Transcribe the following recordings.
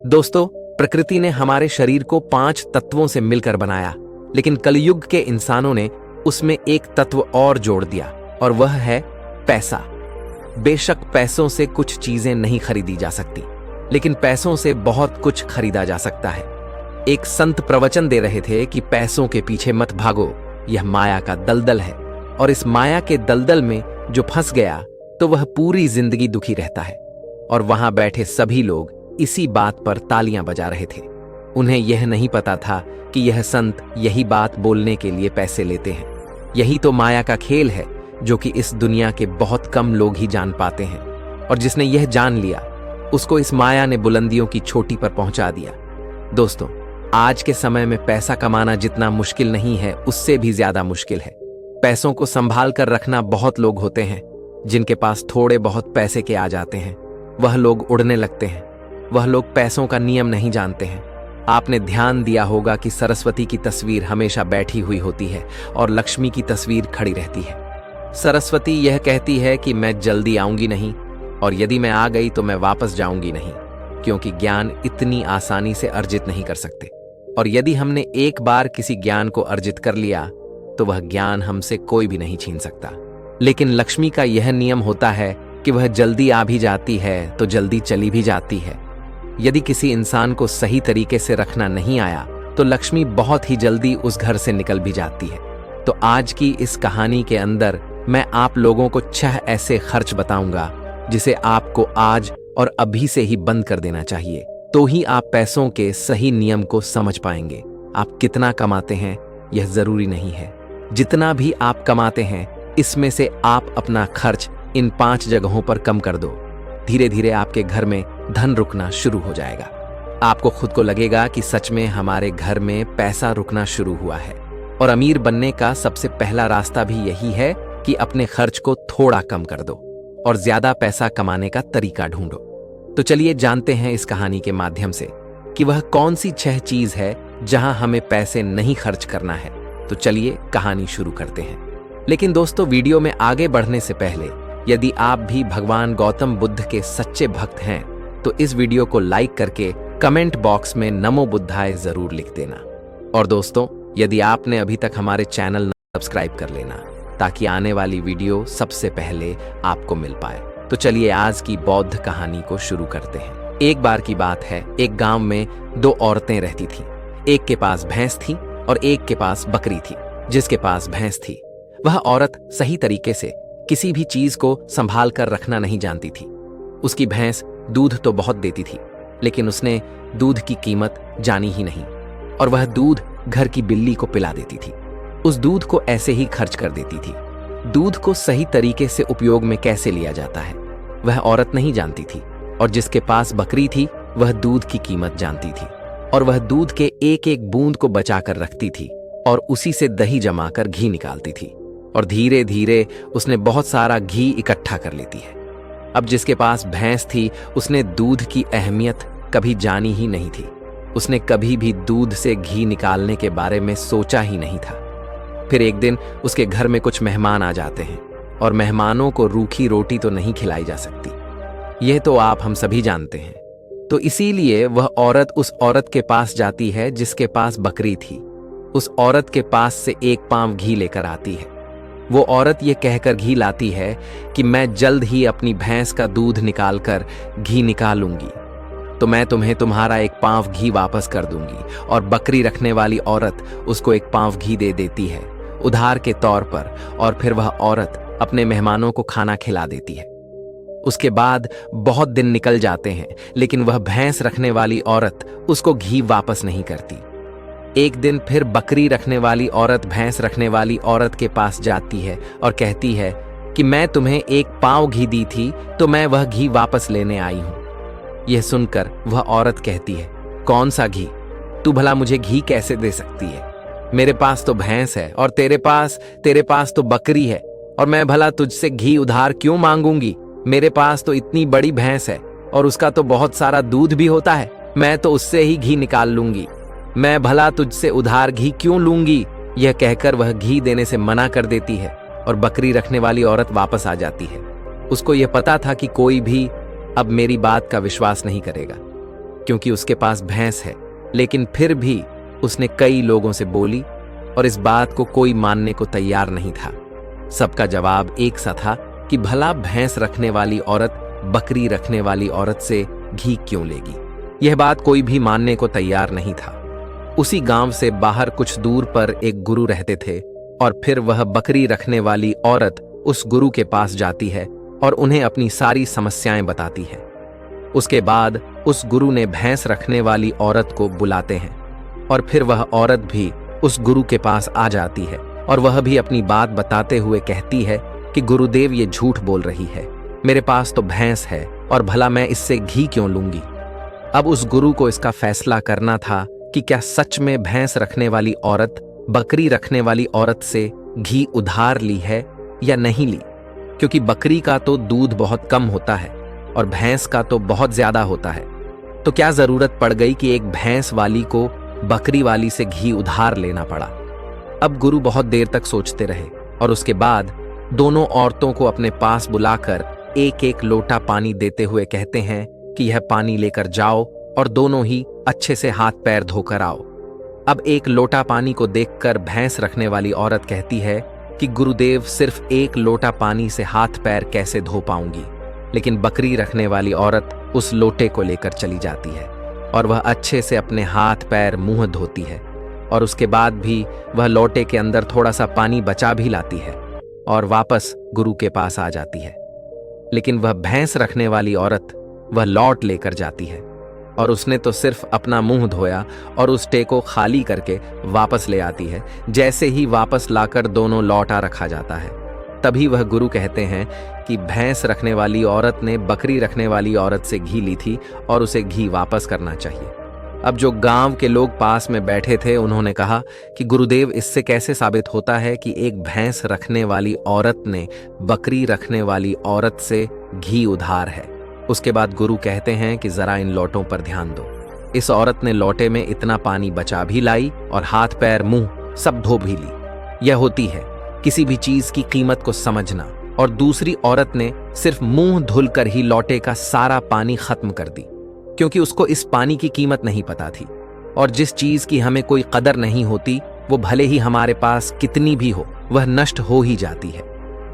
दोस्तों, प्रकृति ने हमारे शरीर को 5 तत्वों से मिलकर बनाया, लेकिन कलयुग के इंसानों ने उसमें एक तत्व और जोड़ दिया और वह है पैसा। बेशक पैसों से कुछ चीजें नहीं खरीदी जा सकती, लेकिन पैसों से बहुत कुछ खरीदा जा सकता है। एक संत प्रवचन दे रहे थे कि पैसों के पीछे मत भागो, यह माया का दलदल है, और इस माया के दलदल में जो फंस गया तो वह पूरी जिंदगी दुखी रहता है। और वहां बैठे सभी लोग इसी बात पर तालियां बजा रहे थे। उन्हें यह नहीं पता था कि यह संत यही बात बोलने के लिए पैसे लेते हैं। यही तो माया का खेल है जो कि इस दुनिया के बहुत कम लोग ही जान पाते हैं, और जिसने यह जान लिया उसको इस माया ने बुलंदियों की चोटी पर पहुंचा दिया। दोस्तों, आज के समय में पैसा कमाना जितना मुश्किल नहीं है, उससे भी ज्यादा मुश्किल है। पैसों को संभाल कर रखना बहुत लोग होते हैं जिनके पास थोड़े बहुत पैसे के आ जाते हैं। वह लोग उड़ने लगते हैं। वह लोग पैसों का नियम नहीं जानते हैं। आपने ध्यान दिया होगा कि सरस्वती की तस्वीर हमेशा बैठी हुई होती है और लक्ष्मी की तस्वीर खड़ी रहती है। सरस्वती यह कहती है कि मैं जल्दी आऊंगी नहीं, और यदि मैं आ गई तो मैं वापस जाऊंगी नहीं, क्योंकि ज्ञान इतनी आसानी से अर्जित नहीं कर सकते। और यदि हमने एक बार किसी ज्ञान को अर्जित कर लिया तो वह ज्ञान हमसे कोई भी नहीं छीन सकता। लेकिन लक्ष्मी का यह नियम होता है कि वह जल्दी आ भी जाती है तो जल्दी चली भी जाती है। यदि किसी इंसान को सही तरीके से रखना नहीं आया तो लक्ष्मी बहुत ही जल्दी उस घर से निकल भी जाती है। तो आज की इस कहानी के अंदर मैं आप लोगों को 6 ऐसे खर्च बताऊंगा जिसे आपको आज और अभी से ही बंद कर देना चाहिए, तो ही आप पैसों के सही नियम को समझ पाएंगे। आप कितना कमाते हैं यह जरूरी नहीं है। जितना भी आप कमाते हैं इसमें से आप अपना खर्च इन 5 जगहों पर कम कर दो। धीरे धीरे आपके घर में धन रुकना शुरू हो जाएगा। आपको खुद को लगेगा कि सच में हमारे घर में पैसा रुकना शुरू हुआ है। और अमीर बनने का सबसे पहला रास्ता भी यही है कि अपने खर्च को थोड़ा कम कर दो और ज्यादा पैसा कमाने का तरीका ढूंढो। तो चलिए जानते हैं इस कहानी के माध्यम से कि वह कौन सी 6 चीज है जहां हमें पैसे नहीं खर्च करना है। तो चलिए कहानी शुरू करते हैं। लेकिन दोस्तों, वीडियो में आगे बढ़ने से पहले यदि आप भी भगवान गौतम बुद्ध के सच्चे भक्त हैं तो इस वीडियो को लाइक करके कमेंट बॉक्स में नमो बुद्धाय जरूर लिख देना। और दोस्तों, यदि आपने अभी तक हमारे चैनल न सब्सक्राइब कर लेना ताकि आने वाली वीडियो सबसे पहले आपको मिल पाए। तो चलिए आज की बौद्ध कहानी को शुरू करते हैं। एक बार की बात है, एक गांव में 2 औरतें रहती थीं। एक के पास भैंस थी और एक के पास बकरी थी। जिसके पास भैंस थी वह औरत सही तरीके से किसी भी चीज को संभाल कर रखना नहीं जानती थी। उसकी भैंस दूध तो बहुत देती थी, लेकिन उसने दूध की कीमत जानी ही नहीं, और वह दूध घर की बिल्ली को पिला देती थी। उस दूध को ऐसे ही खर्च कर देती थी। दूध को सही तरीके से उपयोग में कैसे लिया जाता है वह औरत नहीं जानती थी। और जिसके पास बकरी थी वह दूध की कीमत जानती थी, और वह दूध के एक एक बूंद को बचा कर रखती थी और उसी से दही जमाकर घी निकालती थी। और धीरे धीरे उसने बहुत सारा घी इकट्ठा कर लेती है। अब जिसके पास भैंस थी उसने दूध की अहमियत कभी जानी ही नहीं थी। उसने कभी भी दूध से घी निकालने के बारे में सोचा ही नहीं था। फिर एक दिन उसके घर में कुछ मेहमान आ जाते हैं, और मेहमानों को रूखी रोटी तो नहीं खिलाई जा सकती, यह तो आप हम सभी जानते हैं। तो इसीलिए वह औरत उस औरत के पास जाती है जिसके पास बकरी थी। उस औरत के पास से 1 पाव घी लेकर आती है। वो औरत ये कहकर घी लाती है कि मैं जल्द ही अपनी भैंस का दूध निकालकर घी निकालूंगी, तो मैं तुम्हें तुम्हारा 1 पाव घी वापस कर दूंगी। और बकरी रखने वाली औरत उसको 1 पाव घी दे देती है उधार के तौर पर, और फिर वह औरत अपने मेहमानों को खाना खिला देती है। उसके बाद बहुत दिन निकल जाते हैं, लेकिन वह भैंस रखने वाली औरत उसको घी वापस नहीं करती। एक दिन फिर बकरी रखने वाली औरत भैंस रखने वाली औरत के पास जाती है और कहती है कि मैं तुम्हें 1 पाव घी दी थी तो मैं वह घी वापस लेने आई हूं। यह सुनकर वह औरत कहती है, कौन सा घी? तू भला मुझे घी कैसे दे सकती है? मेरे पास तो भैंस है और तेरे पास तो बकरी है, और मैं भला तुझसे घी उधार क्यों मांगूंगी? मेरे पास तो इतनी बड़ी भैंस है और उसका तो बहुत सारा दूध भी होता है, मैं तो उससे ही घी निकाल लूंगी। मैं भला तुझसे उधार घी क्यों लूंगी? यह कहकर वह घी देने से मना कर देती है और बकरी रखने वाली औरत वापस आ जाती है। उसको यह पता था कि कोई भी अब मेरी बात का विश्वास नहीं करेगा, क्योंकि उसके पास भैंस है। लेकिन फिर भी उसने कई लोगों से बोली और इस बात को कोई मानने को तैयार नहीं था। सबका जवाब एक सा था कि भला भैंस रखने वाली औरत बकरी रखने वाली औरत से घी क्यों लेगी। यह बात कोई भी मानने को तैयार नहीं था। उसी गांव से बाहर कुछ दूर पर एक गुरु रहते थे और फिर वह बकरी रखने वाली औरत उस गुरु के पास जाती है और उन्हें अपनी सारी समस्याएं बताती है। उसके बाद उस गुरु ने भैंस रखने वाली औरत को बुलाते हैं और फिर वह औरत भी उस गुरु के पास आ जाती है और वह भी अपनी बात बताते हुए कहती है कि गुरुदेव ये झूठ बोल रही है, मेरे पास तो भैंस है और भला मैं इससे घी क्यों लूंगी। अब उस गुरु को इसका फैसला करना था कि क्या सच में भैंस रखने वाली औरत बकरी रखने वाली औरत से घी उधार ली है या नहीं ली, क्योंकि बकरी का तो दूध बहुत कम होता है और भैंस का तो बहुत ज्यादा होता है। तो क्या जरूरत पड़ गई कि एक भैंस वाली को बकरी वाली से घी उधार लेना पड़ा। अब गुरु बहुत देर तक सोचते रहे और उसके बाद दोनों औरतों को अपने पास बुलाकर एक एक लोटा पानी देते हुए कहते हैं कि यह पानी लेकर जाओ और दोनों ही अच्छे से हाथ पैर धोकर आओ। अब एक लोटा पानी को देखकर भैंस रखने वाली औरत कहती है कि गुरुदेव सिर्फ एक लोटा पानी से हाथ पैर कैसे धो पाऊंगी। लेकिन बकरी रखने वाली औरत उस लोटे को लेकर चली जाती है और वह अच्छे से अपने हाथ पैर मुंह धोती है और उसके बाद भी वह लोटे के अंदर थोड़ा सा पानी बचा भी लाती है और वापस गुरु के पास आ जाती है। लेकिन वह भैंस रखने वाली औरत वह लौट लेकर जाती है और उसने तो सिर्फ अपना मुंह धोया और उस टे को खाली करके वापस ले आती है। जैसे ही वापस लाकर दोनों लौटा रखा जाता है, तभी वह गुरु कहते हैं कि भैंस रखने वाली औरत ने बकरी रखने वाली औरत से घी ली थी और उसे घी वापस करना चाहिए। अब जो गांव के लोग पास में बैठे थे उन्होंने कहा कि गुरुदेव, इससे कैसे साबित होता है कि एक भैंस रखने वाली औरत ने बकरी रखने वाली औरत से घी उधार है। उसके बाद गुरु कहते हैं कि जरा इन लौटों पर ध्यान दो। इस औरत ने लोटे में इतना पानी बचा भी लाई और हाथ पैर मुंह सब धो भी ली। यह होती है किसी भी चीज की कीमत को समझना। और दूसरी औरत ने सिर्फ मुंह धुलकर ही लोटे का सारा पानी खत्म कर दी, क्योंकि उसको इस पानी की कीमत नहीं पता थी। और जिस चीज की हमें कोई कदर नहीं होती, वो भले ही हमारे पास कितनी भी हो, वह नष्ट हो ही जाती है,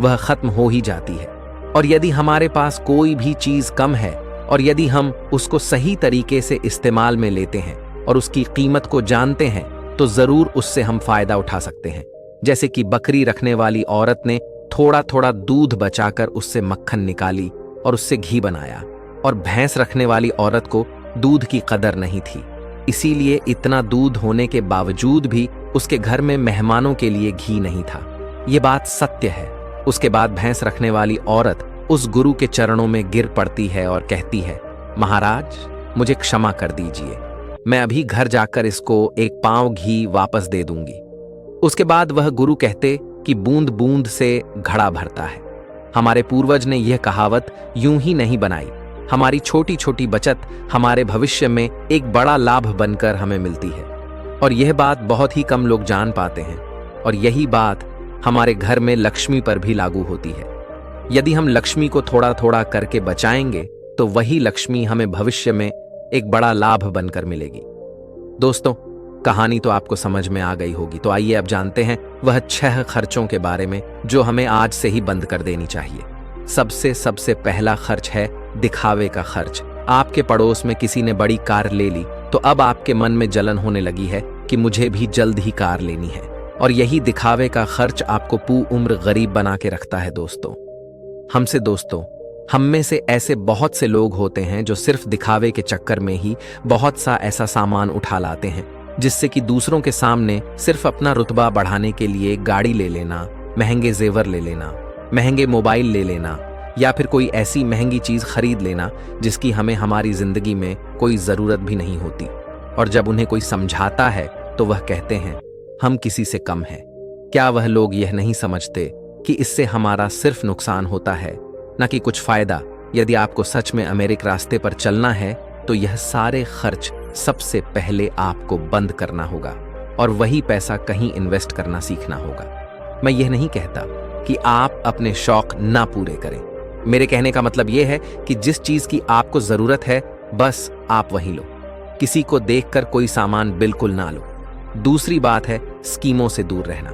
वह खत्म हो ही जाती है। और यदि हमारे पास कोई भी चीज कम है और यदि हम उसको सही तरीके से इस्तेमाल में लेते हैं और उसकी कीमत को जानते हैं, तो जरूर उससे हम फायदा उठा सकते हैं। जैसे कि बकरी रखने वाली औरत ने थोड़ा थोड़ा दूध बचाकर उससे मक्खन निकाली और उससे घी बनाया, और भैंस रखने वाली औरत को दूध की कदर नहीं थी, इसीलिए इतना दूध होने के बावजूद भी उसके घर में मेहमानों के लिए घी नहीं था। ये बात सत्य है। उसके बाद भैंस रखने वाली औरत उस गुरु के चरणों में गिर पड़ती है और कहती है, महाराज, मुझे क्षमा कर दीजिए, मैं अभी घर जाकर इसको एक पांव घी वापस दे दूंगी। उसके बाद वह गुरु कहते कि बूंद बूंद से घड़ा भरता है। हमारे पूर्वज ने यह कहावत यूं ही नहीं बनाई। हमारी छोटी छोटी बचत हमारे भविष्य में एक बड़ा लाभ बनकर हमें मिलती है, और यह बात बहुत ही कम लोग जान पाते हैं। और यही बात हमारे घर में लक्ष्मी पर भी लागू होती है। यदि हम लक्ष्मी को थोड़ा थोड़ा करके बचाएंगे, तो वही लक्ष्मी हमें भविष्य में एक बड़ा लाभ बनकर मिलेगी। दोस्तों, कहानी तो आपको समझ में आ गई होगी, तो आइए अब जानते हैं वह 6 खर्चों के बारे में जो हमें आज से ही बंद कर देनी चाहिए। सबसे पहला खर्च है दिखावे का खर्च। आपके पड़ोस में किसी ने बड़ी कार ले ली, तो अब आपके मन में जलन होने लगी है कि मुझे भी जल्द ही कार लेनी है, और यही दिखावे का खर्च आपको उम्र गरीब बना के रखता है। दोस्तों, हम में से ऐसे बहुत से लोग होते हैं जो सिर्फ दिखावे के चक्कर में ही बहुत सा ऐसा सामान उठा लाते हैं, जिससे कि दूसरों के सामने सिर्फ अपना रुतबा बढ़ाने के लिए गाड़ी ले लेना, महंगे जेवर ले लेना, महंगे मोबाइल ले लेना, या फिर कोई ऐसी महंगी चीज खरीद लेना जिसकी हमें हमारी जिंदगी में कोई जरूरत भी नहीं होती। और जब उन्हें कोई समझाता है तो वह कहते हैं हम किसी से कम हैं। क्या वह लोग यह नहीं समझते कि इससे हमारा सिर्फ नुकसान होता है, न कि कुछ फायदा? यदि आपको सच में अमेरिक रास्ते पर चलना है, तो यह सारे खर्च सबसे पहले आपको बंद करना होगा और वही पैसा कहीं इन्वेस्ट करना सीखना होगा। मैं यह नहीं कहता कि आप अपने शौक ना पूरे करें। मेरे कहने का मतलब यह है कि जिस चीज की आपको जरूरत है, बस आप वही लो। किसी को देखकर कोई सामान बिल्कुल ना लो। दूसरी बात है स्कीमों से दूर रहना।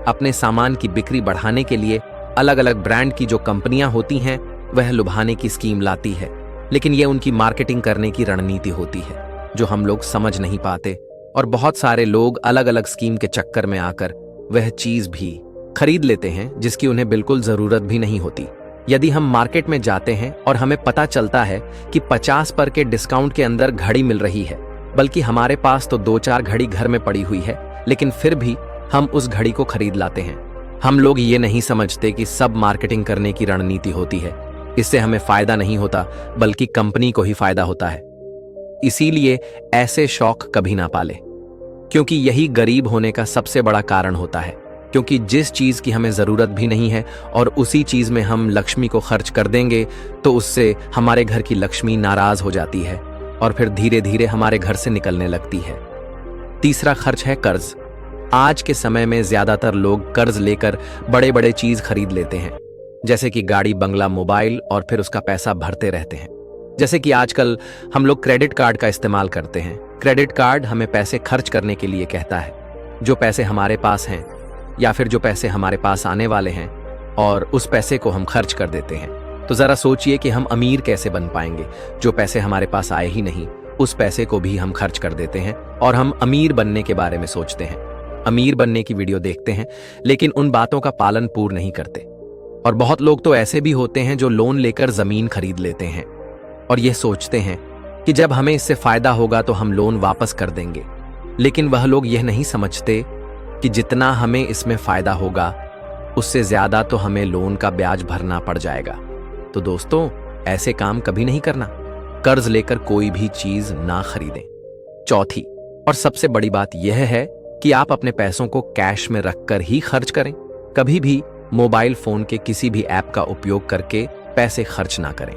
अपने सामान की बिक्री बढ़ाने के लिए अलग अलग ब्रांड की जो कंपनियां होती हैं वह लुभाने की स्कीम लाती है, लेकिन यह उनकी मार्केटिंग करने की रणनीति होती है जो हम लोग समझ नहीं पाते, और बहुत सारे लोग अलग अलग स्कीम के चक्कर में आकर वह चीज भी खरीद लेते हैं जिसकी उन्हें बिल्कुल जरूरत भी नहीं होती। यदि हम मार्केट में जाते हैं और हमें पता चलता है कि 50% के डिस्काउंट के अंदर घड़ी मिल रही है, बल्कि हमारे पास तो 2-4 घड़ी घर में पड़ी हुई है, लेकिन फिर भी हम उस घड़ी को खरीद लाते हैं। हम लोग ये नहीं समझते कि सब मार्केटिंग करने की रणनीति होती है। इससे हमें फायदा नहीं होता बल्कि कंपनी को ही फायदा होता है। इसीलिए ऐसे शौक कभी ना पाले, क्योंकि यही गरीब होने का सबसे बड़ा कारण होता है। क्योंकि जिस चीज की हमें जरूरत भी नहीं है और उसी चीज में हम लक्ष्मी को खर्च कर देंगे तो उससे हमारे घर की लक्ष्मी नाराज हो जाती है और फिर धीरे धीरे हमारे घर से निकलने लगती है। तीसरा खर्च है कर्ज। आज के समय में ज्यादातर लोग कर्ज लेकर बड़े बड़े चीज खरीद लेते हैं, जैसे कि गाड़ी, बंगला, मोबाइल, और फिर उसका पैसा भरते रहते हैं। जैसे कि आजकल हम लोग क्रेडिट कार्ड का इस्तेमाल करते हैं। क्रेडिट कार्ड हमें पैसे खर्च करने के लिए कहता है, जो पैसे हमारे पास हैं या फिर जो पैसे हमारे पास आने वाले हैं, और उस पैसे को हम खर्च कर देते हैं। तो जरा सोचिए कि हम अमीर कैसे बन पाएंगे। जो पैसे हमारे पास आए ही नहीं उस पैसे को भी हम खर्च कर देते हैं और हम अमीर बनने के बारे में सोचते हैं, अमीर बनने की वीडियो देखते हैं, लेकिन उन बातों का पालन पूर्ण नहीं करते। और बहुत लोग तो ऐसे भी होते हैं जो लोन लेकर जमीन खरीद लेते हैं और यह सोचते हैं कि जब हमें इससे फायदा होगा तो हम लोन वापस कर देंगे, लेकिन वह लोग यह नहीं समझते कि जितना हमें इसमें फायदा होगा उससे ज्यादा तो हमें लोन का ब्याज भरना पड़ जाएगा। तो दोस्तों, ऐसे काम कभी नहीं करना। कर्ज लेकर कोई भी चीज ना खरीदें। चौथी और सबसे बड़ी बात यह है कि आप अपने पैसों को कैश में रखकर ही खर्च करें। कभी भी मोबाइल फोन के किसी भी ऐप का उपयोग करके पैसे खर्च ना करें।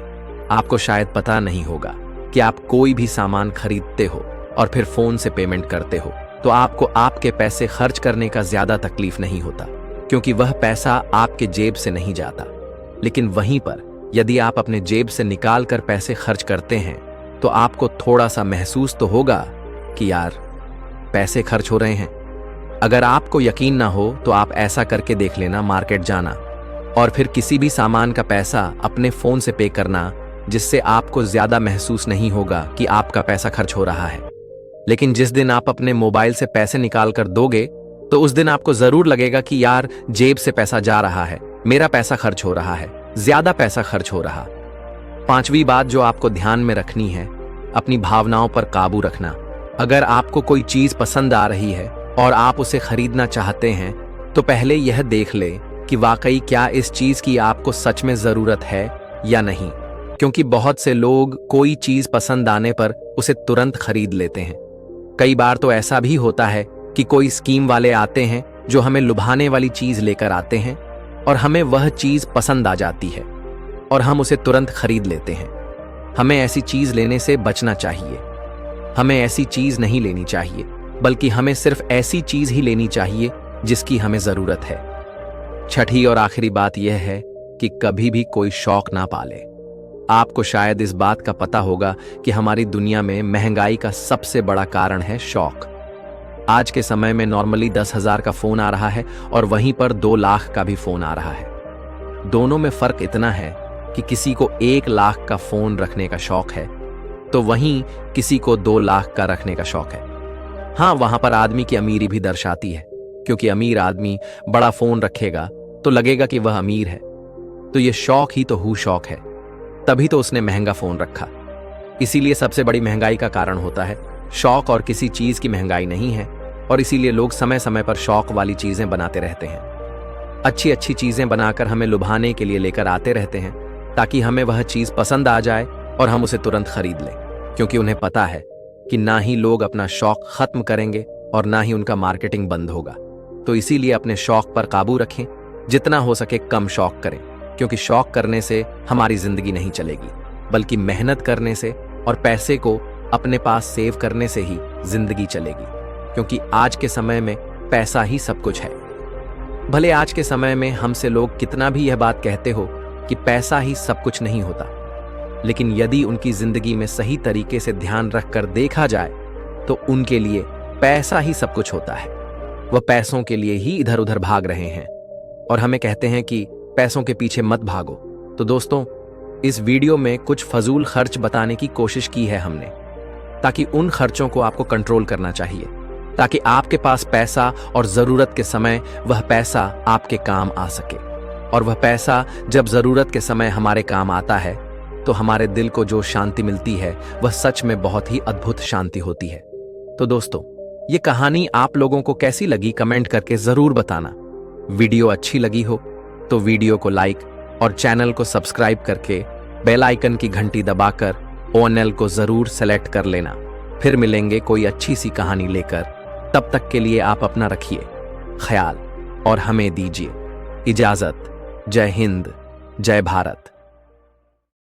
आपको शायद पता नहीं होगा कि आप कोई भी सामान खरीदते हो और फिर फोन से पेमेंट करते हो तो आपको आपके पैसे खर्च करने का ज्यादा तकलीफ नहीं होता, क्योंकि वह पैसा आपके जेब से नहीं जाता। लेकिन वहीं पर यदि आप अपने जेब से निकाल कर पैसे खर्च करते हैं तो आपको थोड़ा सा महसूस तो होगा कि यार पैसे खर्च हो रहे हैं। अगर आपको यकीन ना हो तो आप ऐसा करके देख लेना, मार्केट जाना और फिर किसी भी सामान का पैसा अपने फोन से पे करना, जिससे आपको ज्यादा महसूस नहीं होगा कि आपका पैसा खर्च हो रहा है। लेकिन जिस दिन आप अपने मोबाइल से पैसे निकाल कर दोगे तो उस दिन आपको जरूर लगेगा कि यार जेब से पैसा जा रहा है, मेरा पैसा खर्च हो रहा है, ज्यादा पैसा खर्च हो रहा। पांचवी बात जो आपको ध्यान में रखनी है, अपनी भावनाओं पर काबू रखना। अगर आपको कोई चीज पसंद आ रही है और आप उसे खरीदना चाहते हैं तो पहले यह देख ले कि वाकई क्या इस चीज की आपको सच में जरूरत है या नहीं, क्योंकि बहुत से लोग कोई चीज पसंद आने पर उसे तुरंत खरीद लेते हैं। कई बार तो ऐसा भी होता है कि कोई स्कीम वाले आते हैं जो हमें लुभाने वाली चीज लेकर आते हैं और हमें वह चीज पसंद आ जाती है और हम उसे तुरंत खरीद लेते हैं। हमें ऐसी चीज लेने से बचना चाहिए। हमें ऐसी चीज नहीं लेनी चाहिए, बल्कि हमें सिर्फ ऐसी चीज ही लेनी चाहिए जिसकी हमें जरूरत है। छठी और आखिरी बात यह है कि कभी भी कोई शौक ना पाले। आपको शायद इस बात का पता होगा कि हमारी दुनिया में महंगाई का सबसे बड़ा कारण है शौक। आज के समय में नॉर्मली 10,000 का फोन आ रहा है और वहीं पर 2 लाख का भी फोन आ रहा है। दोनों में फर्क इतना है कि किसी को 1 लाख का फोन रखने का शौक है तो वहीं किसी को 2 लाख का रखने का शौक है। हाँ, वहां पर आदमी की अमीरी भी दर्शाती है, क्योंकि अमीर आदमी बड़ा फोन रखेगा तो लगेगा कि वह अमीर है। तो यह शौक ही तो हु शौक है, तभी तो उसने महंगा फोन रखा। इसीलिए सबसे बड़ी महंगाई का कारण होता है शौक, और किसी चीज की महंगाई नहीं है। और इसीलिए लोग समय समय पर शौक वाली चीजें बनाते रहते हैं, अच्छी अच्छी चीजें बनाकर हमें लुभाने के लिए लेकर आते रहते हैं, ताकि हमें वह चीज पसंद आ जाए और हम उसे तुरंत खरीद लें, क्योंकि उन्हें पता है कि ना ही लोग अपना शौक खत्म करेंगे और ना ही उनका मार्केटिंग बंद होगा। तो इसीलिए अपने शौक पर काबू रखें, जितना हो सके कम शौक करें, क्योंकि शौक करने से हमारी जिंदगी नहीं चलेगी, बल्कि मेहनत करने से और पैसे को अपने पास सेव करने से ही जिंदगी चलेगी। क्योंकि आज के समय में पैसा ही सब कुछ है। भले आज के समय में हमसे लोग कितना भी यह बात कहते हो कि पैसा ही सब कुछ नहीं होता, लेकिन यदि उनकी जिंदगी में सही तरीके से ध्यान रखकर देखा जाए तो उनके लिए पैसा ही सब कुछ होता है। वह पैसों के लिए ही इधर उधर भाग रहे हैं और हमें कहते हैं कि पैसों के पीछे मत भागो। तो दोस्तों, इस वीडियो में कुछ फजूल खर्च बताने की कोशिश की है हमने, ताकि उन खर्चों को आपको कंट्रोल करना चाहिए, ताकि आपके पास पैसा और जरूरत के समय वह पैसा आपके काम आ सके। और वह पैसा जब जरूरत के समय हमारे काम आता है तो हमारे दिल को जो शांति मिलती है वह सच में बहुत ही अद्भुत शांति होती है। तो दोस्तों, ये कहानी आप लोगों को कैसी लगी कमेंट करके जरूर बताना। वीडियो अच्छी लगी हो तो वीडियो को लाइक और चैनल को सब्सक्राइब करके बेल आइकन की घंटी दबाकर ONL को जरूर सेलेक्ट कर लेना। फिर मिलेंगे कोई अच्छी सी कहानी लेकर। तब तक के लिए आप अपना रखिए ख्याल और हमें दीजिए इजाजत। जय हिंद, जय भारत।